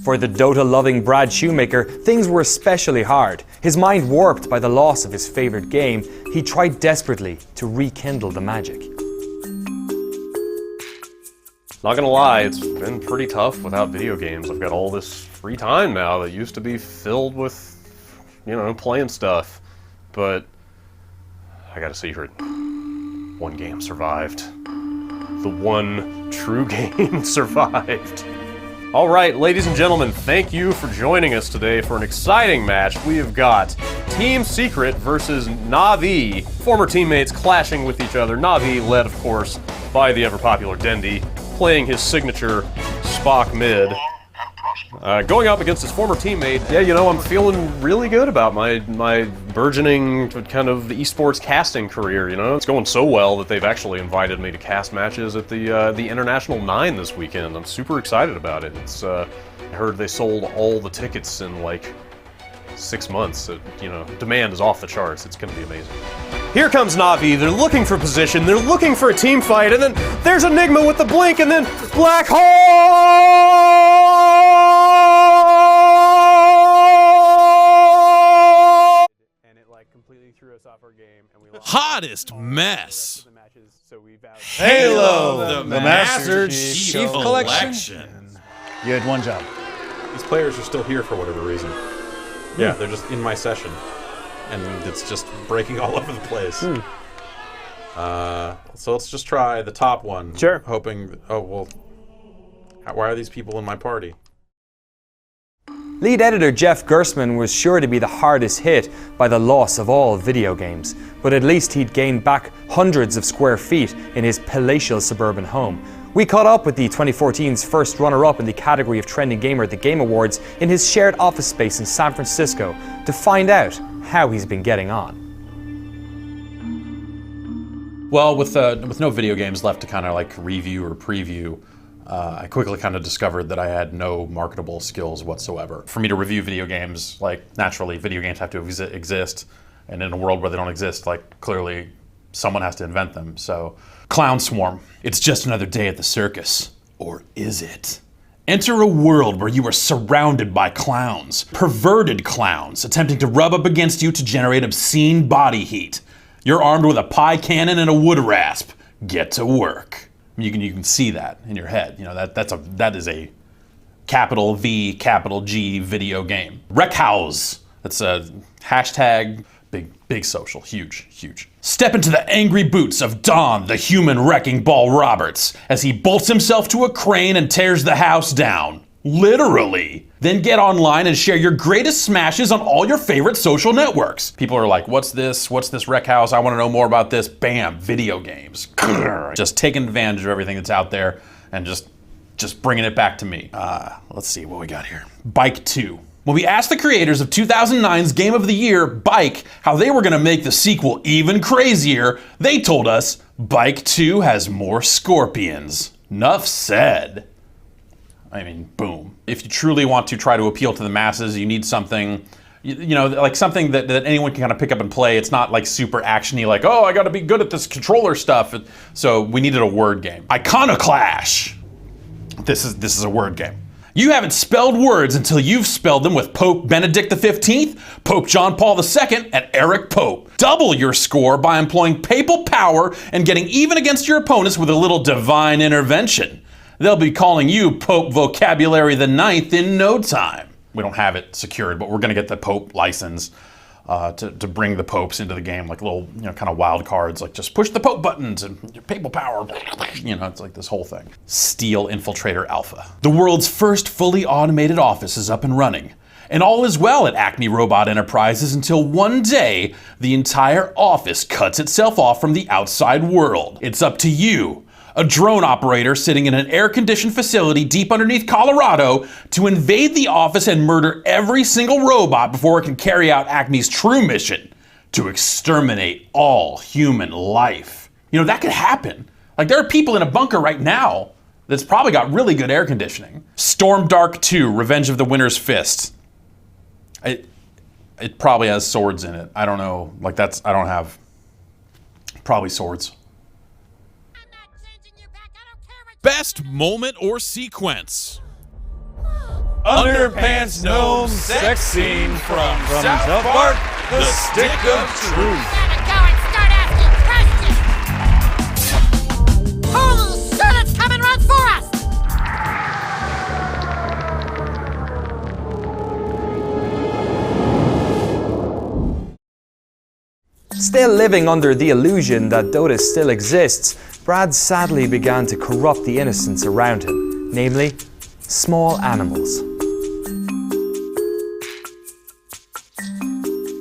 For the Dota-loving Brad Shoemaker, things were especially hard. His mind warped by the loss of his favourite game, he tried desperately to rekindle the magic. Not gonna lie, it's been pretty tough without video games. I've got all this free time now that used to be filled with, you know, playing stuff. But I got a secret. One game survived. The one true game survived. All right, ladies and gentlemen, thank you for joining us today for an exciting match. We have got Team Secret versus Na'Vi. Former teammates clashing with each other. Na'Vi led, of course, by the ever-popular Dendi, playing his signature Spock mid. Going up against his former teammate, yeah, you know, I'm feeling really good about my burgeoning kind of esports casting career, you know? It's going so well that they've actually invited me to cast matches at the International 9 this weekend. I'm super excited about it. It's, I heard they sold all the tickets in like 6 months. You know, demand is off the charts. It's gonna be amazing. Here comes Na'Vi, they're looking for position, they're looking for a team fight, and then there's Enigma with the blink, and then Black Hole! And it like completely threw us off our game, and we lost. Hottest mess. Halo, the Master Chief Chief Collection. You had one job. These players are still here for whatever reason. Yeah, they're just in my session. And it's just breaking all over the place. So let's just try the top one. Sure. Hoping, oh, well, why are these people in my party? Lead editor Jeff Gersman was sure to be the hardest hit by the loss of all video games, but at least he'd gained back hundreds of square feet in his palatial suburban home. We caught up with the 2014's first runner-up in the category of Trending Gamer at the Game Awards in his shared office space in San Francisco to find out how he's been getting on. Well, with no video games left to kind of like review or preview, I quickly kind of discovered that I had no marketable skills whatsoever. For me to review video games, like naturally video games have to exist, and in a world where they don't exist, like clearly someone has to invent them. So, Clown Swarm. It's just another day at the circus. Or is it? Enter a world where you are surrounded by clowns, perverted clowns, attempting to rub up against you to generate obscene body heat. You're armed with a pie cannon and a wood rasp. Get to work. You can see that in your head. You know that is a capital V, capital G video game. Wreckhouse. That's a hashtag. Big social, huge. Step into the angry boots of Don, the human wrecking ball Roberts, as he bolts himself to a crane and tears the house down. Literally. Then get online and share your greatest smashes on all your favorite social networks. People are like, what's this wreck house? I want to know more about this. Bam, video games. Just taking advantage of everything that's out there and just bringing it back to me. Let's see what we got here. Bike 2. When we asked the creators of 2009's Game of the Year, Bike, how they were going to make the sequel even crazier, they told us Bike 2 has more scorpions. Nuff said. I mean, boom. If you truly want to try to appeal to the masses, you need something, you know, like something that anyone can kind of pick up and play. It's not like super actiony, like, oh, I got to be good at this controller stuff. So we needed a word game. Iconoclash. This is a word game. You haven't spelled words until you've spelled them with Pope Benedict XV, Pope John Paul II, and Eric Pope. Double your score by employing papal power and getting even against your opponents with a little divine intervention. They'll be calling you Pope Vocabulary the Ninth in no time. We don't have it secured, but we're gonna get the Pope license to bring the popes into the game, like little, you know, kind of wild cards, like just push the Pope buttons and your papal power, you know, it's like this whole thing. Steel Infiltrator Alpha. The world's first fully automated office is up and running, and all is well at Acme Robot Enterprises until one day, the entire office cuts itself off from the outside world. It's up to you, a drone operator sitting in an air-conditioned facility deep underneath Colorado, to invade the office and murder every single robot before it can carry out Acme's true mission, to exterminate all human life. You know, that could happen. Like, there are people in a bunker right now that's probably got really good air conditioning. Storm Dark 2, Revenge of the Winter's Fist. It probably has swords in it. I don't know, like I don't have, probably swords. Best moment or sequence. underpants gnome sex scene from South Park, The Stick of Truth. Gotta go and start asking questions! Oh, shit, it's coming right for us! Still living under the illusion that Dota still exists, Brad sadly began to corrupt the innocents around him, namely, small animals.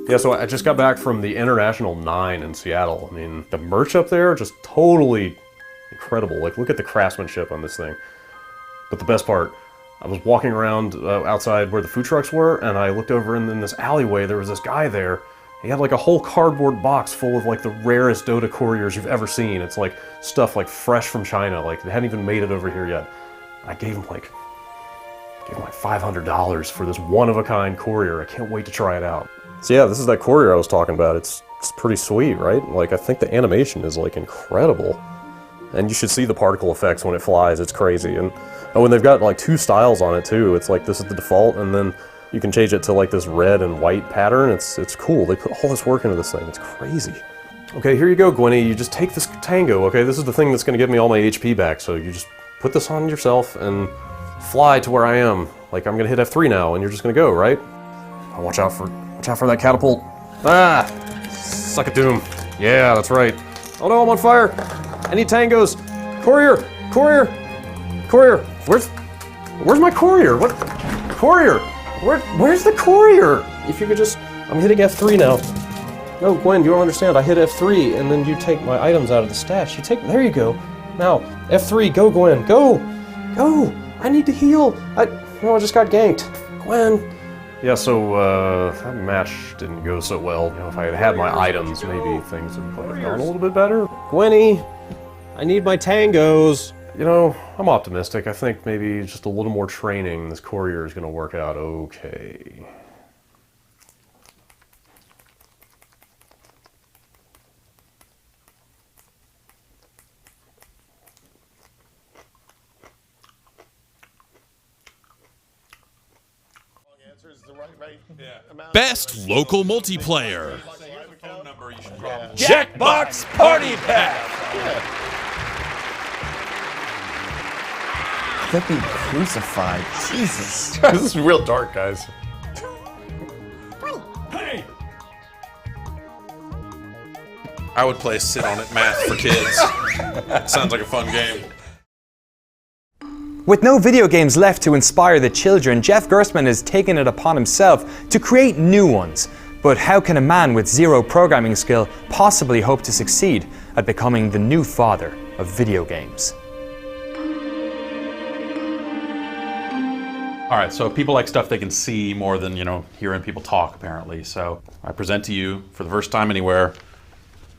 Yeah, so I just got back from the International 9 in Seattle. I mean, the merch up there, just totally incredible. Like, look at the craftsmanship on this thing. But the best part, I was walking around outside where the food trucks were, and I looked over in this alleyway, there was this guy there. He had like a whole cardboard box full of like the rarest Dota couriers you've ever seen. It's like stuff like fresh from China, like they hadn't even made it over here yet. I gave him like $500 for this one-of-a-kind courier. I can't wait to try it out. So yeah, this is that courier I was talking about. It's pretty sweet, right? Like, I think the animation is like incredible. And you should see the particle effects when it flies, it's crazy. And when they've got like 2 styles on it too. It's like, this is the default, and then you can change it to like this red and white pattern. It's cool. They put all this work into this thing. It's crazy. Okay, here you go, Gwenny. You just take this tango, okay? This is the thing that's gonna give me all my HP back. So you just put this on yourself and fly to where I am. Like, I'm gonna hit F3 now, and you're just gonna go, right? Oh, watch out for that catapult. Ah! Suck it, Doom. Yeah, that's right. Oh no, I'm on fire. I need tangos. Courier! Courier! Courier! Where's my courier? What? Courier! Where's the courier? If you could just... I'm hitting F3 now. No, Gwen, you don't understand. I hit F3, and then you take my items out of the stash. There you go. Now, F3, go, Gwen. Go! Go! I need to heal. I just got ganked. Gwen. Yeah, so, that match didn't go so well. You know, if I had my items, maybe things would have gone a little bit better. Gwenny, I need my tangos. You know, I'm optimistic. I think maybe just a little more training, this courier is going to work out okay. Best local multiplayer. Jackbox Party Pack. Could be crucified. Jesus. This is real dark, guys. Hey! I would play Sit On It Math for kids. Sounds like a fun game. With no video games left to inspire the children, Jeff Gerstmann has taken it upon himself to create new ones. But how can a man with zero programming skill possibly hope to succeed at becoming the new father of video games? All right, so people like stuff they can see more than, hearing people talk, apparently. So I present to you, for the first time anywhere,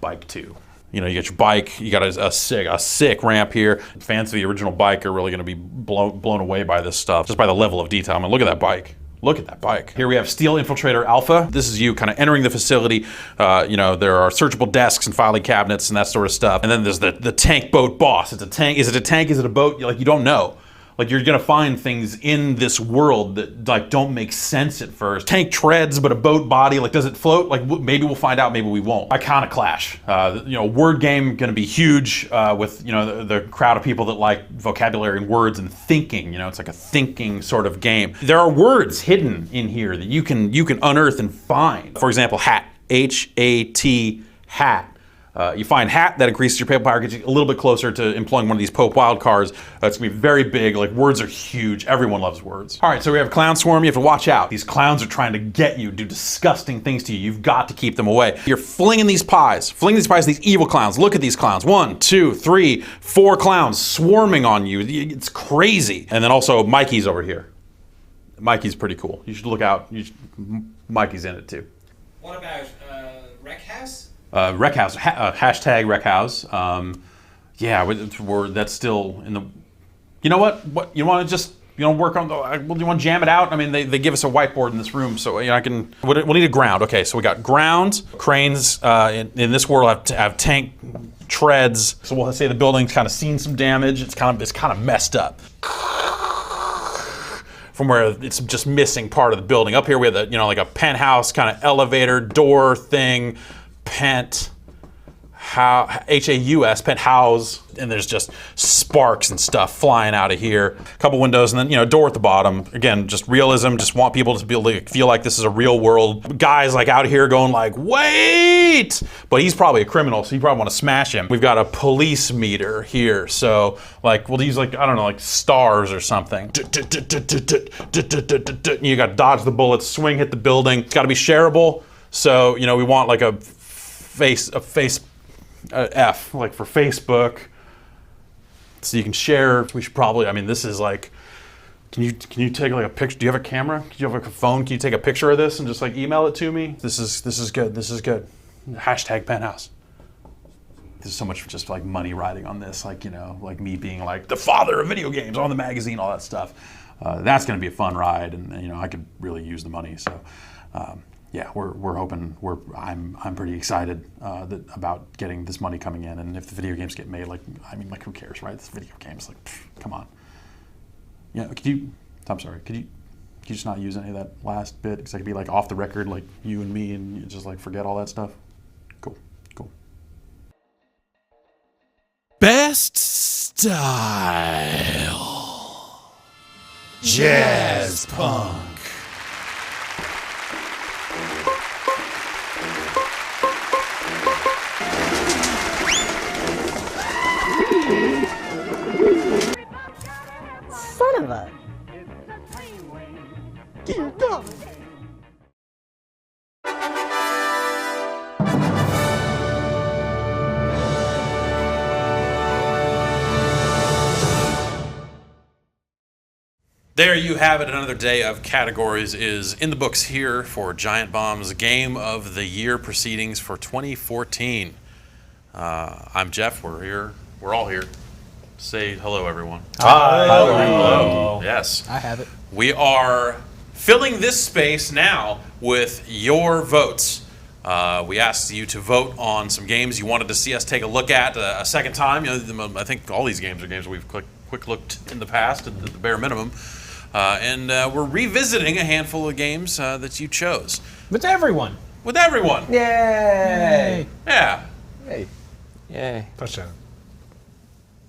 Bike 2. You get your bike, you got a sick ramp here. Fans of the original bike are really gonna be blown away by this stuff, just by the level of detail. I mean, look at that bike. Look at that bike. Here we have Steel Infiltrator Alpha. This is you kind of entering the facility. There are searchable desks and filing cabinets and that sort of stuff. And then there's the tank boat boss. It's a tank. Is it a tank? Is it a boat? You don't know. Like, you're gonna find things in this world that don't make sense at first. Tank treads, but a boat body. Like, does it float? Like, maybe we'll find out. Maybe we won't. Iconoclash. Word game gonna be huge with the crowd of people that like vocabulary and words and thinking. It's like a thinking sort of game. There are words hidden in here that you can unearth and find. For example, hat. H-A-T, hat. You find hat, that increases your payable power, gets you a little bit closer to employing one of these Pope wildcards. It's gonna be very big, like words are huge. Everyone loves words. All right, so we have a clown swarm. You have to watch out. These clowns are trying to get you, do disgusting things to you. You've got to keep them away. You're flinging these pies, these evil clowns. Look at these clowns. 1, 2, 3, 4 clowns swarming on you. It's crazy. And then also Mikey's over here. Mikey's pretty cool. You should look out. Mikey's in it too. What about Wreck House? Wreck House, hashtag Wreck House. That's still in the. You know what? What you want to just work on? You want to jam it out? I mean, they give us a whiteboard in this room, so I can. We'll need a ground. Okay, so we got ground cranes. In this world, have tank treads. So we'll say the building's kind of seen some damage. It's kind of messed up. from where it's just missing part of the building. Up here we have the, you know, like a penthouse kind of elevator door thing, H-A-U-S, penthouse, and there's just sparks and stuff flying out of here. A couple windows, and then, you know, door at the bottom. Again, just realism, just want people to be able to feel like this is a real world. Guys like out here going like, wait! But he's probably a criminal, so you probably want to smash him. We've got a police meter here, so like we'll use like, I don't know, like stars or something. You got to dodge the bullets, swing, hit the building. It's got to be shareable, so, you know, we want like a face F, like for Facebook, so you can share. We should probably, I mean, this is like, can you take like a picture? Do you have a camera? Do you have like a phone? Can you take a picture of this and just like email it to me? This is good. This is good. Hashtag penthouse. There's so much just like money riding on this, like, you know, like me being like the father of video games on the magazine, all that stuff. That's going to be a fun ride, and you know, I could really use the money. So. Yeah, we're hoping. I'm pretty excited about getting this money coming in, and if the video games get made, like, I mean, like, who cares, right? This video games, like, come on. Yeah, I'm sorry. Could you just not use any of that last bit? Because I could be like off the record, like you and me, and you just like forget all that stuff. Cool. Best style. Jazz punk. Son of a... Dildo. There you have it. Another day of categories is in the books here for Giant Bomb's Game of the Year proceedings for 2014. I'm Jeff. We're here. We're all here. Say hello, everyone. Hi. Hello. Yes. I have it. We are filling this space now with your votes. We asked you to vote on some games you wanted to see us take a look at a second time. You know, I think all these games are games we've quick looked in the past, at the bare minimum. And we're revisiting a handful of games that you chose. With everyone. With everyone. Yay! Yeah. Hey. Yay. Touchdown.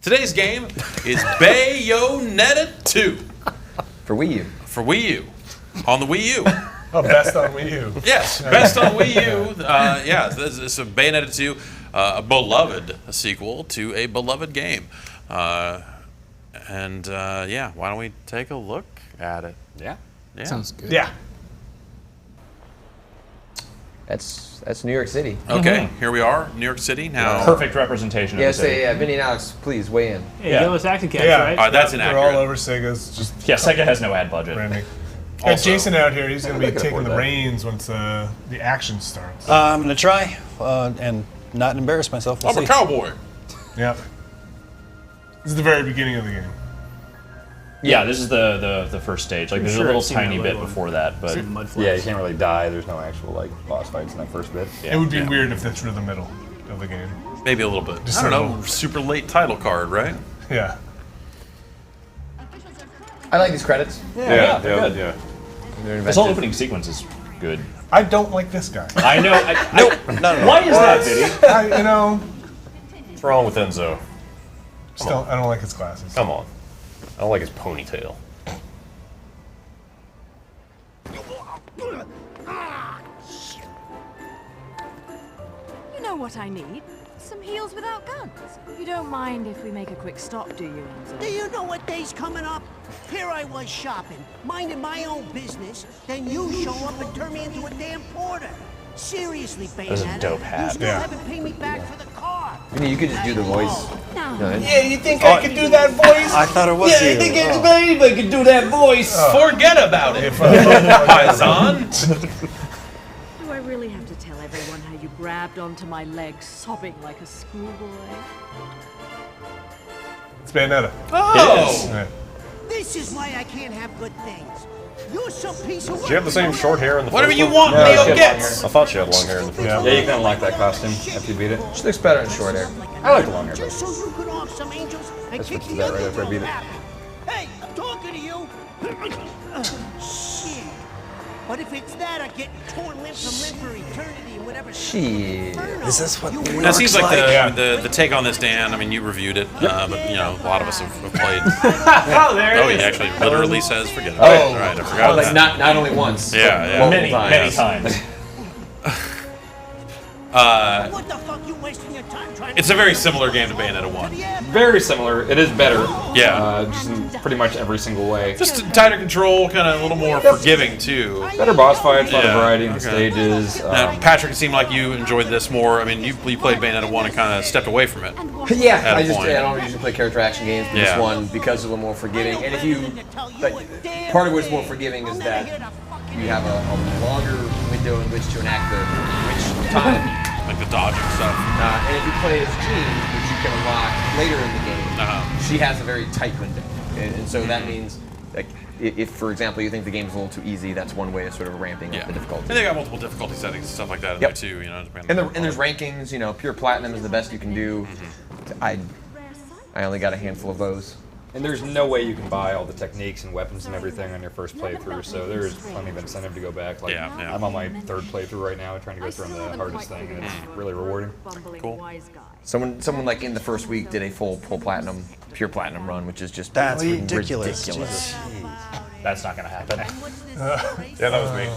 Today's game is Bayonetta 2. For Wii U. For Wii U. On the Wii U. Oh, best on Wii U. Yes, best on Wii U. Yeah, this is a Bayonetta 2, a beloved sequel to a beloved game. Yeah, why don't we take a look at it? Yeah. Sounds good. Yeah. That's New York City. Okay, here we are, New York City. Now, Perfect representation Yeah, of the city. say Vinny and Alex, please weigh in. Hey, Yeah. give us acting cast, Yeah. right? that's They're inaccurate. all over Sega's. Just Yeah, Sega has no ad budget. branding. Also- Got Jason out here. He's going to they be can taking afford the that. reins once the action starts. I'm going to try and not embarrass myself. We'll I'm a see. cowboy. Yep. This is the very beginning of the game. Yeah, this is the first stage. Like, there's sure a little I've seen tiny that bit little before that, but Mud Yeah, you flaps. can't really die. There's no actual like boss fights in that first bit. yeah. It would be weird if that's through the middle of the game. Maybe a little bit. Just I don't a know, little. super late title card, right? Yeah. I like these credits. Yeah. They're This whole inventive. opening sequence is good. I don't like this guy. I know. Why is that, Vinny? You know, What's wrong with Enzo? I don't like his glasses. Come on. I don't like his ponytail. You know what I need? Some heels without guns. You don't mind if we make a quick stop, do you, Enzo? Do you know what day's coming up? Here I was shopping, minding my own business, then you show up and turn me into a damn porter. Seriously, Bayonetta. That's a dope hat. You still Yeah. haven't paid me back for the car. Vinny, you could just do the voice. No. Yeah, you think I could do that voice? I thought it was you. you think anybody could do that voice? Forget about it, If Paisan. Do I really have to tell everyone how you grabbed onto my leg, sobbing like a schoolboy? it's Bayonetta. Oh! Right. This is why I can't have good things. You're some piece of Did you have the same short hair in the Whatever first you one? want, No, Leo she had gets. I thought she had long hair in the first Yeah. one. Yeah, you can unlock that costume after you beat it. She looks better in short hair. I like the long hair, Just so you could off some angels and Let's kick switch to the that other right after I beat it. crap. Hey, I'm talking to you. Shit. But if it's that, I get torn limb from limb for eternity and whatever. Shit. Is this what New That York's seems like like? the take on this, Dan. I mean, you reviewed it, but you know, a lot of us have played. Oh, there it Oh, is. he actually literally says, "Forget about it." Oh. Right, I forgot Like that. not only once. Yeah, but yeah. multiple Many times. What the fuck you wasting your time trying to It's a very similar game to Bayonetta 1. Very similar. It is better. Yeah. Just in pretty much every single way. Just tighter control, kind of a little more forgiving too. Better boss fights, a lot of Yeah, variety in the okay. stages. Patrick, it seemed like you enjoyed this more. I mean, you played Bayonetta 1 and kind of stepped away from it. Yeah, At a point. I don't usually play character action games, but Yeah. this one, because of the more forgiving, and if you, like, part of what's more forgiving is that you have a longer window in which to enact the time. Like the dodging stuff. And if you play as Jean, which you can unlock later in the game, she has a very tight window. And so that means, like, if, for example, you think the game's a little too easy, that's one way of sort of ramping up the difficulty. And they got multiple difficulty settings and stuff like that in there too, you know. And there's rankings, you know, pure platinum is the best you can do. I only got a handful of those. And there's no way you can buy all the techniques and weapons and everything on your first playthrough, so there's plenty of incentive to go back. Like, Yeah. I'm on my third playthrough right now, trying to go through the hardest thing, and it's really rewarding. Cool. Someone like in the first week did a full platinum, pure platinum run, which is just That's ridiculous. ridiculous. That's not gonna happen. Yeah, that was me.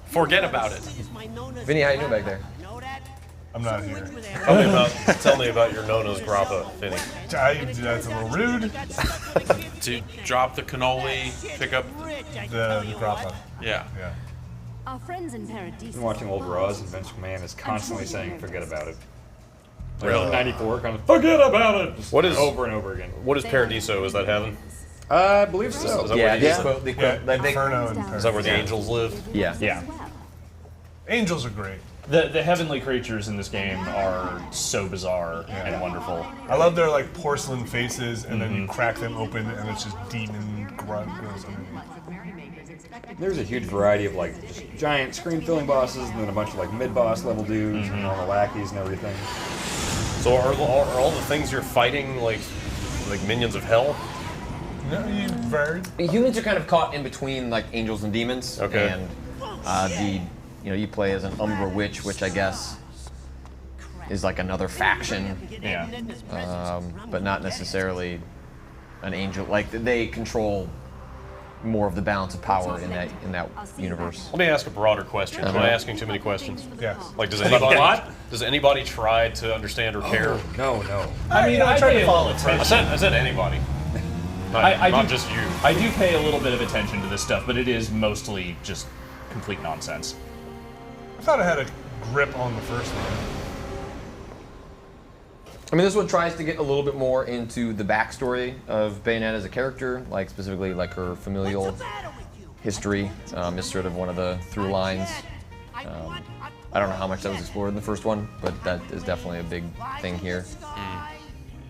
Forget about it. Vinny, how you doing back there? I'm not here. Tell me about your Nono's grappa, Finny. That's a little rude. To drop the cannoli, pick up The grappa. Yeah. Yeah. Our friends in I've Paradise. been watching old Raws, and Vince McMahon is constantly saying, "Forget about it." Like, Really? 94, kind of, "Forget about it!" Just What is- over and over again. What is Paradiso? Is that heaven? I believe so. Is that Yeah, where the- Inferno and Is that where the angels live? Yeah. Yeah. Angels are great. The heavenly creatures in this game are so bizarre and wonderful. I love their like porcelain faces, and then you crack them open, and it's just demon grunt. There's a huge variety of like just giant screen-filling bosses, and then a bunch of like mid-boss level dudes, and all the lackeys and everything. So are all the things you're fighting like minions of hell? No, you varied. Humans are kind of caught in between like angels and demons. Okay. And you play as an Umbra witch, which I guess is like another faction. Yeah. But not necessarily an angel. Like they control more of the balance of power in that universe. Let me ask a broader question. Am I asking too many questions? Yes. Like, does What? anybody try to understand or care? No. I mean, I try pay to a follow little I attention. said anybody. Not, I not do- just you. I do pay a little bit of attention to this stuff, but it is mostly just complete nonsense. I thought I had a grip on the first one. I mean, this one tries to get a little bit more into the backstory of Bayonetta as a character, like specifically like her familial history is sort of one of the through lines. I don't know how much that was explored in the first one, but that is definitely a big thing here.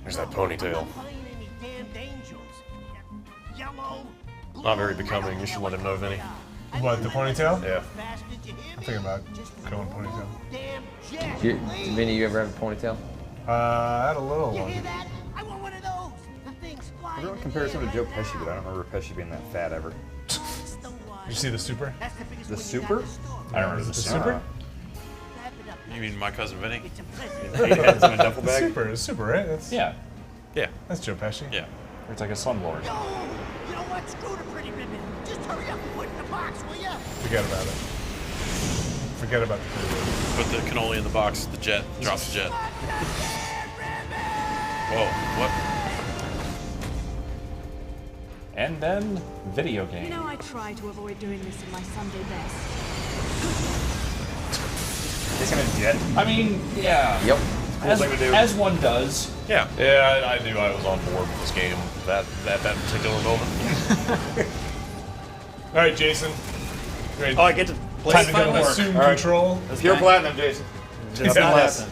There's that ponytail. Not very becoming. You should let him know, Vinny. What, the ponytail? Yeah. I'm thinking about going ponytail. Vinny, you ever have a ponytail? I had a little one. Everyone compares him to Joe Pesci, but I don't remember Pesci being that fat ever. You see the super? The Super? I remember Is it the the super? You mean my cousin Vinny? It's in a duffel bag. Super is super, right? That's, Yeah. Yeah. That's Joe Pesci. Yeah. It's like a slumlord. You know what? Screw the pretty ribbon. Just hurry up and put it in the box, will ya? Forget about it. Forget about the pretty Put the cannoli in the box, the jet, drops the jet. Whoa, what? And then video game. You know, I try to avoid doing this in my Sunday best. Taking a jet. I mean, yeah. Yep. As one does. Yeah. Yeah, I knew I was on board with this game at that particular moment. All right, Jason. Great. Oh, I get to play Time the to go more. assume control. Pure platinum, Jason. Just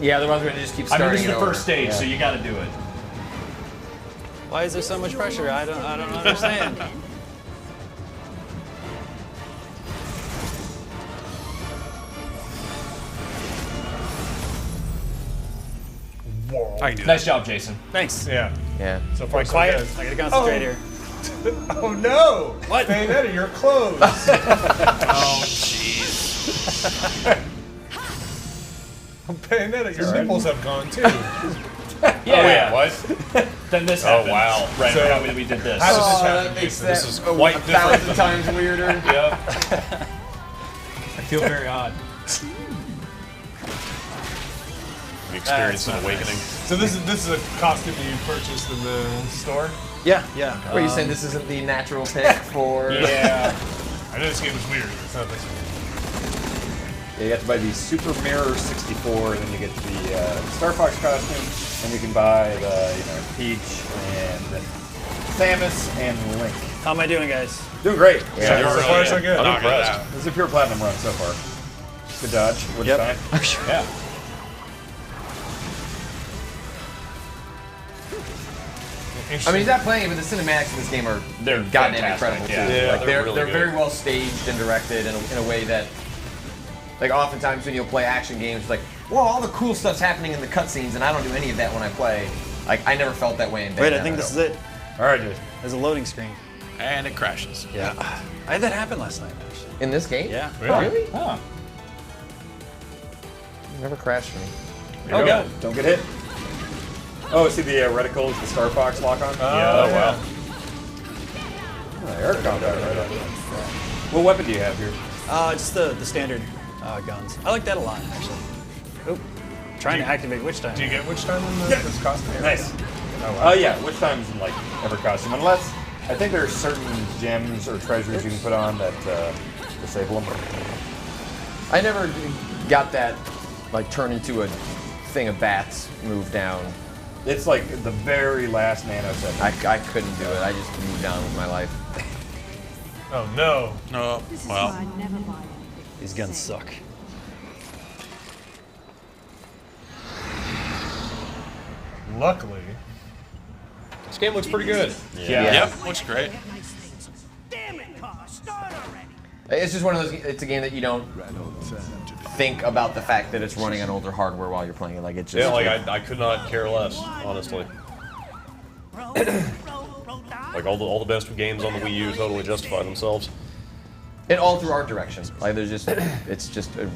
Yeah, otherwise we're gonna just keep I starting mean, this is the over. first stage, so you got to do it. Why is there so much pressure? I don't understand. Whoa. I can do that. Nice job, Jason. Thanks. Yeah. Yeah. So far, so Quiet. good. I gotta concentrate here. Oh no! What? Bayonetta, you're closed. Oh, jeez. Bayonetta, your nipples have gone too. Yeah. What? Then this happened. Oh, wow. Right, So, how we did this. how did this happen, That makes Jason? that This is quite a different thousand times weirder. Yep. I feel very odd. You experienced an awakening. So this is a costume that you purchased in the store? Yeah, yeah. What are you saying? This isn't the natural pick for? Yeah. I know this game was weird. It's not this weird. Yeah, you have to buy the Super Mirror 64, and then you get the Star Fox costume, and you can buy the Peach and Samus and Link. How am I doing, guys? Doing great. Yeah, So far, so good. I'm impressed. This is a pure platinum run so far. Good dodge. Which time? Yeah. I mean, he's not playing it, but the cinematics in this game are They're goddamn fantastic, incredible yeah. too. Yeah, Like they're really they're good. very well staged and directed in a way that, like, oftentimes when you'll play action games, it's like, whoa, all the cool stuff's happening in the cutscenes, and I don't do any of that when I play. Like, I never felt that way in Bayonetta. Wait, I think this is it. All right, dude. There's a loading screen. And it crashes. Yeah. I had that happen last night, actually. In this game? Yeah. Really? Huh. Never crashed for me. Oh, God. Don't get hit. Oh, see the reticles, the Star Fox lock on? Yeah. Oh, wow. Air combat right on. What weapon do you have here? Just the standard guns. I like that a lot, actually. Oop. Trying to activate Witch Time. Do you get which time in this costume? Nice. Oh, wow. Yeah, which time's in like every costume, unless I think there are certain gems or treasures you can put on that disable them. I never got that, like, turn into a thing of bats move down. It's like the very last nanosecond. I couldn't do it. I just moved on with my life. Oh no. No, This is well. why I never buy anything. These guns suck. Luckily, This game looks pretty good. Yeah. Yep, looks great. Damn it, car, start already. It's just one of those. It's a game that you don't think about the fact that it's running on older hardware while you're playing it. Like it's just. Yeah, like I could not care less, honestly. Like all the best games on the Wii U totally justify themselves. And all through art direction. Like there's just, it's just, the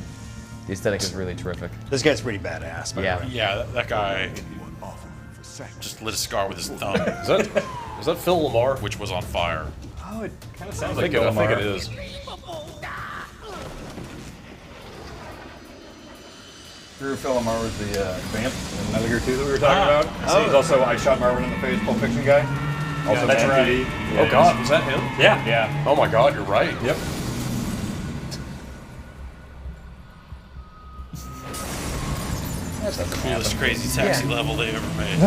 aesthetic is really terrific. This guy's pretty badass, by Yeah. the way. Yeah, that guy just lit a cigar with his thumb, Is that Phil Lamar? which was on fire. Oh, it kind of sounds I like think Lamar. it is. Drew Philomar was the vamp in Metal Gear 2 that we were talking about. He's also I Shot Marvin in the Face Pulp Fiction guy. Also that's Man right. TV. Oh God, was that him? Yeah. Yeah. Oh my God, you're right. Yep. Coolest crazy taxi level they ever made.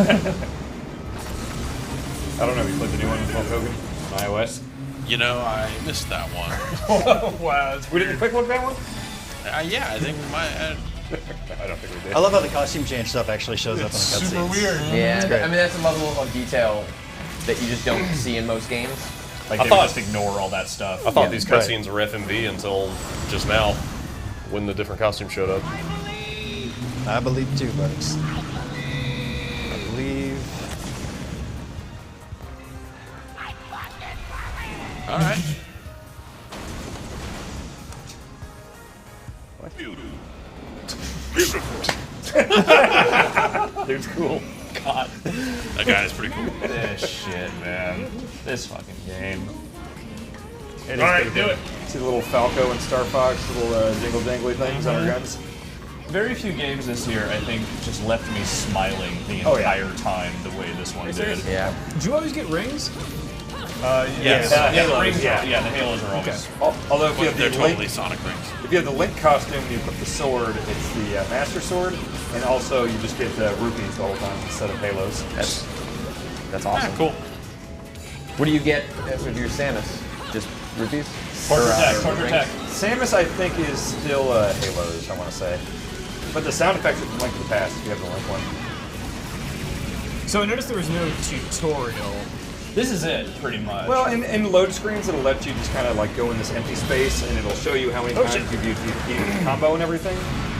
I don't know if you played the new one with Hulk Hogan on iOS. You know, I missed that one. wow. We didn't quick look that one? Yeah, I think my. I don't think we did. I love how the costume change stuff actually shows up in the cutscenes. Super weird. Yeah, It's great. I mean that's a level of detail that you just don't see in most games. Like I they thought- would just ignore all that stuff. I thought Yeah, these right. cutscenes were FMV until just now, when the different costumes showed up. I believe too, buddies. I believe. All right. Dude's cool. God. That guy is pretty cool. This shit, man. This fucking game. It is All right, pretty do good. it. See the little Falco and Star Fox little jingle jangly things on our guns? Very few games this year, I think, just left me smiling the Oh, yeah. entire time the way this one did. Yeah. Did you always get rings? Yes. Yeah, Yeah, the Halos, rings yeah. are, yeah, the halos are always. Although if you have They're the totally Link, Sonic rings. if you have the Link costume, you put the sword. It's the Master Sword, and also you just get rupees the whole time instead of halos. That's awesome. Cool. What do you get with your Samus? Just rupees? Corporate Or, tech, or corporate rings? tech. Samus, I think, is still halos. I want to say, but the sound effects are from Link to the Past. If you have the Link one. So I noticed there was no tutorial. This is it, pretty much. Well, in load screens, it'll let you just kind of like go in this empty space, and it'll show you how many times you've used each combo and everything.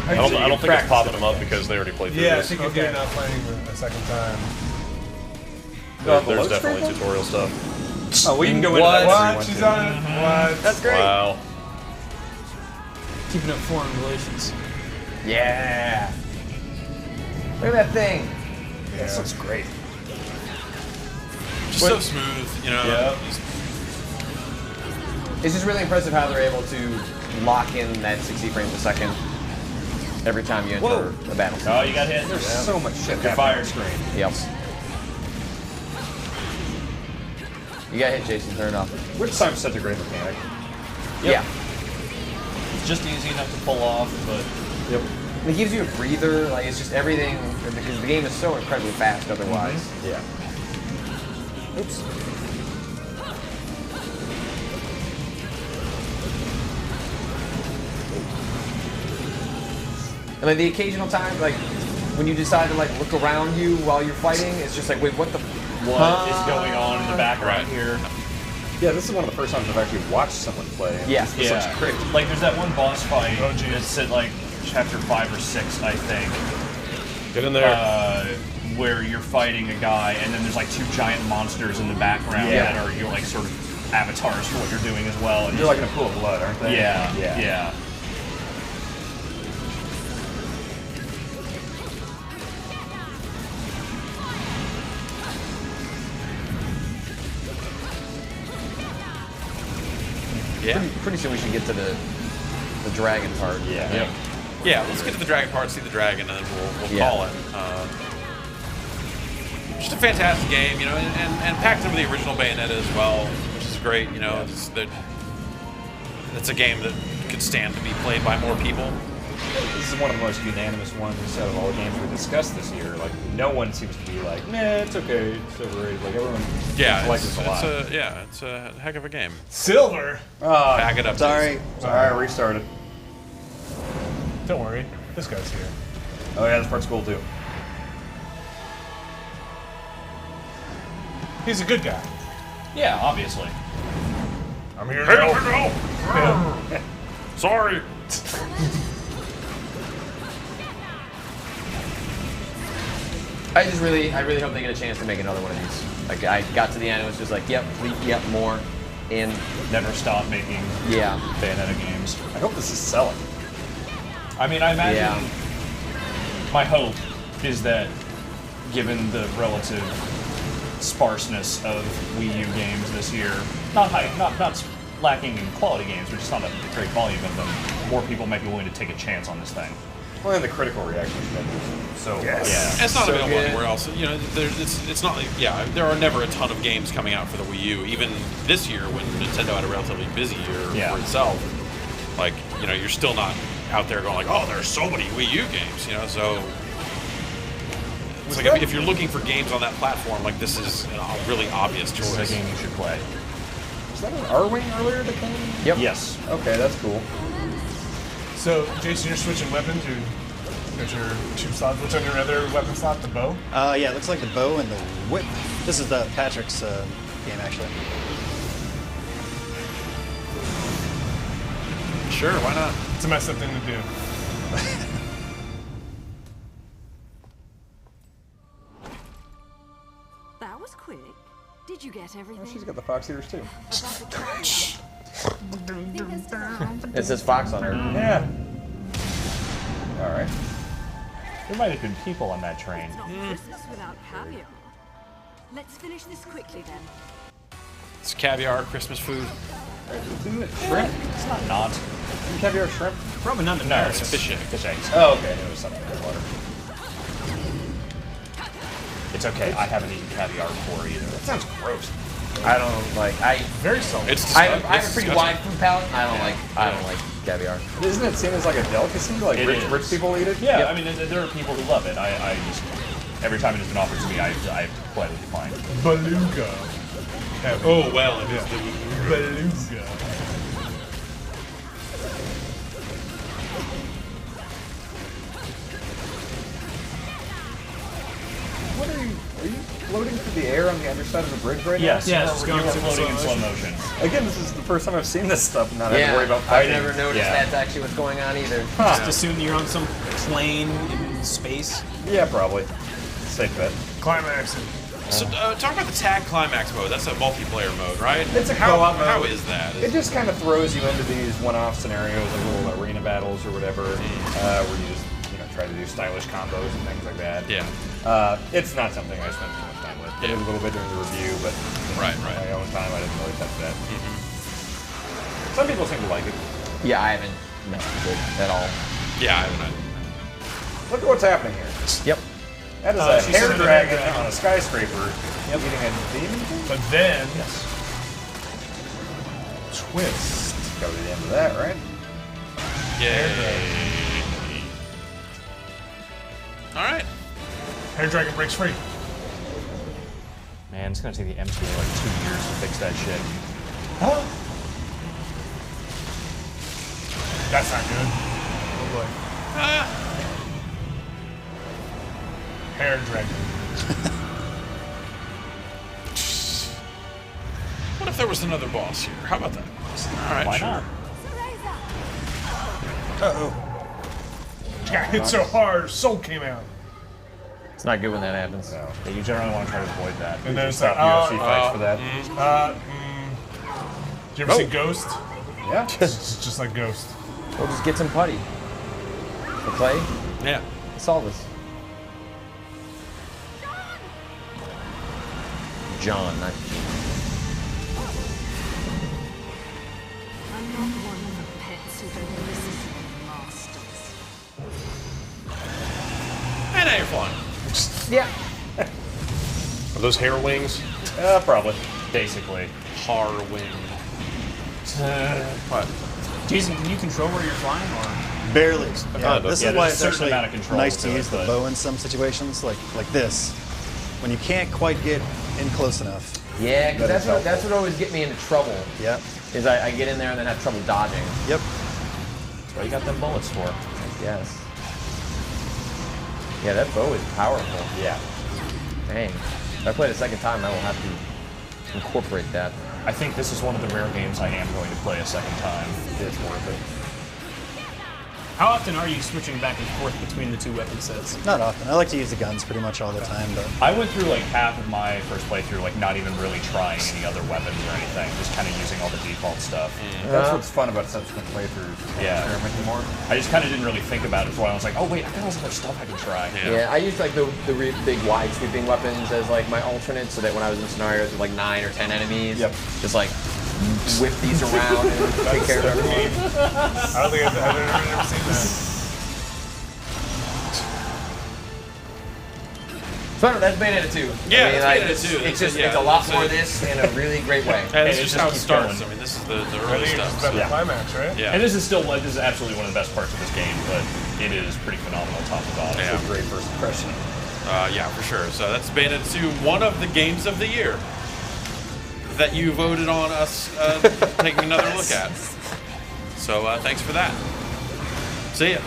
I don't think it's popping them up because they already played through Yeah, I this. think if you're not playing a second time. The There's load definitely screen tutorial stuff. Oh, we can go into What? that. What? She's on it. What? That's great. Wow. Keeping up foreign relations. Yeah. Look at that thing. This looks great. Just so smooth, you know. Yeah. It's just really impressive how they're able to lock in that 60 frames a second every time you enter a battle. Oh, you got hit. There's so much shit Your happening fire on screen. Yep. You got hit, Jason. Turn it off. Which time's such a great mechanic. Yeah. It's just easy enough to pull off, but Yep. And it gives you a breather. Like it's just everything because the game is so incredibly fast. Otherwise. Yeah. Oops. And like the occasional time, like when you decide to like look around you while you're fighting, it's just like, wait, what the? what is going on in the background here? Yeah, this is one of the first times I've actually watched someone play. Yeah. This looks great. Like there's that one boss fight that's at like chapter 5 or 6, I think. Get in there. Where you're fighting a guy, and then there's like 2 giant monsters in the background that are your like sort of avatars for what you're doing as well. And You're like in a pool of blood, aren't they? yeah, Yeah. yeah. Yeah. Pretty soon we should get to the dragon part. Yeah. Yep. Yeah, let's get to the dragon part, see the dragon, and then we'll call it. Just a fantastic game, you know, and packed in with the original Bayonetta as well, which is great. You know, it's a game that could stand to be played by more people. This is one of the most unanimous ones out of all the games we discussed this year. Like, no one seems to be like, nah, it's okay, it's overrated. Like, everyone likes this a lot. It's a heck of a game. Silver. Back it up. Sorry. Alright, restarted. Don't worry. This guy's here. Oh yeah, this part's cool too. He's a good guy. Yeah, obviously. I'm here to help. Yeah. Sorry. I really hope they get a chance to make another one of these. Like I got to the end, it was just like, yep, more, and Never stop making yeah. Bayonetta games. I hope this is selling. I mean, I imagine Yeah. my hope is that, given the relative sparseness of Wii U games this year, not lacking in quality games, but just not a great volume of them, more people might be willing to take a chance on this thing. Well, and the critical reaction's been so Yeah. It's not So available good. anywhere else. You know, it's not like, there are never a ton of games coming out for the Wii U. Even this year, when Nintendo had a relatively busy year for itself, like, you know, you're still not out there going like, oh, there's so many Wii U games, you know, so it's like if you're looking for games on that platform, like this is a really obvious choice. This is a game you should play. Was that an R-Wing earlier that came? Yep. Yes. Okay, that's cool. So, Jason, you're switching weapons. You got your 2 slots. What's on your other weapon slot? The bow? Yeah, it looks like the bow and the whip. This is the Patrick's game, actually. Sure, why not? It's a messed up thing to do. That was quick. Did you get everything? She's got the fox ears too. It says Fox on her. Yeah. Alright. There might have been people on that train. It's not Christmas without caviar. Let's finish this quickly then. It's caviar, Christmas food. Isn't it shrimp? It's not. Isn't caviar shrimp? Probably not in No, America. it's Fish egg. fish eggs. Oh, okay. It was something in the water. It's okay. I haven't eaten caviar before either. That sounds gross. I don't like. Very salty. It's I have a it's pretty disgusting. wide food palate. I don't like caviar. Isn't it seen as like a delicacy? Like It rich is. people eat it? Yeah, Yep. I mean, there are people who love it. I just, every time it has been offered to me, I politely decline. Beluga. Oh, well, it is Beluga. What are you floating through the air on the underside of the bridge right Yes, Yes, you it's are going in floating in slow slow motion. now? Again, this is the first time I've seen this stuff and not have to worry about I've fighting. never noticed Yeah. that's actually what's going on either. Just assume you're on some plane in space. Yeah, probably. Safe bet. Climaxing. So talk about the tag climax mode. That's a multiplayer mode, right? It's a co-op mode. How is that? It just kind of throws you into these one-off scenarios, like little arena battles or whatever, where you just try to do stylish combos and things like that. Yeah. It's not something I spent too much time with. I did a little bit during the review, but right. On my own time, I didn't really touch that. Some people seem to like it. Yeah, I haven't messed with it at all. Yeah, I haven't. Look at what's happening here. Yep. That is a hair dragon on a skyscraper eating a demon. But then, twist. Go to the end of that, right? Yay. All right. Hair dragon breaks free. Man, it's gonna take the MTA like 2 years to fix that shit. Huh? That's not good. Oh boy. Hair dragon. What if there was another boss here? How about that? All right, Why sure. not? Uh-oh. Got hit so hard, soul came out. It's not good when that happens. Yeah, you generally want to try to avoid that. And then it's stop like, UFC fights for that. Did you ever see Ghost? Yeah. It's just like Ghost. We'll just get some putty. The clay? Yeah. Solve this. John, not I'm not one of the pets who don't listen to their masters. And now you're flying. Yeah. Are those hair wings? Probably. Basically. Har wing. What? Jason, can you control where you're flying, or? Barely. Yeah, This yeah, is why there's it's a certain actually amount of control nice to to it, use the but- bow in some situations, like this, when you can't quite get in close enough. Yeah, because that's what always get me into trouble. Yep. Is I get in there and then have trouble dodging. Yep. That's what you got them bullets for. Yes. Yeah, that bow is powerful. Yeah. Dang. If I play it a second time, I will have to incorporate that. I think this is one of the rare games I am going to play a second time. It's worth it. How often are you switching back and forth between the two weapon sets? Not often. I like to use the guns pretty much all the time, but I went through like half of my first playthrough, like not even really trying any other weapons or anything, just kind of using all the default stuff. That's what's fun about subsequent playthroughs. Yeah. Experimenting more. I just kind of didn't really think about it for a while. I was like, oh wait, I got all this other stuff I can try. Yeah, I used like the big wide sweeping weapons as like my alternate, so that when I was in scenarios with like 9 or 10 enemies, just like whip these around and take care of everything. I don't think I've ever seen that. So that's Bayonetta 2. Yeah, I mean, that's like, Bayonetta 2. It's just Yeah, it's a lot that's more it. of this in a really great way. And this it is just how it keeps starts. going. I mean, this is the I early think it's stuff. about the Yeah. climax, right? Yeah. And this is absolutely one of the best parts of this game, but it is pretty phenomenal top to bottom. Yeah. It's a great first impression. Yeah, for sure. So that's Bayonetta 2, one of the games of the year that you voted on us taking another look at. So thanks for that. See ya.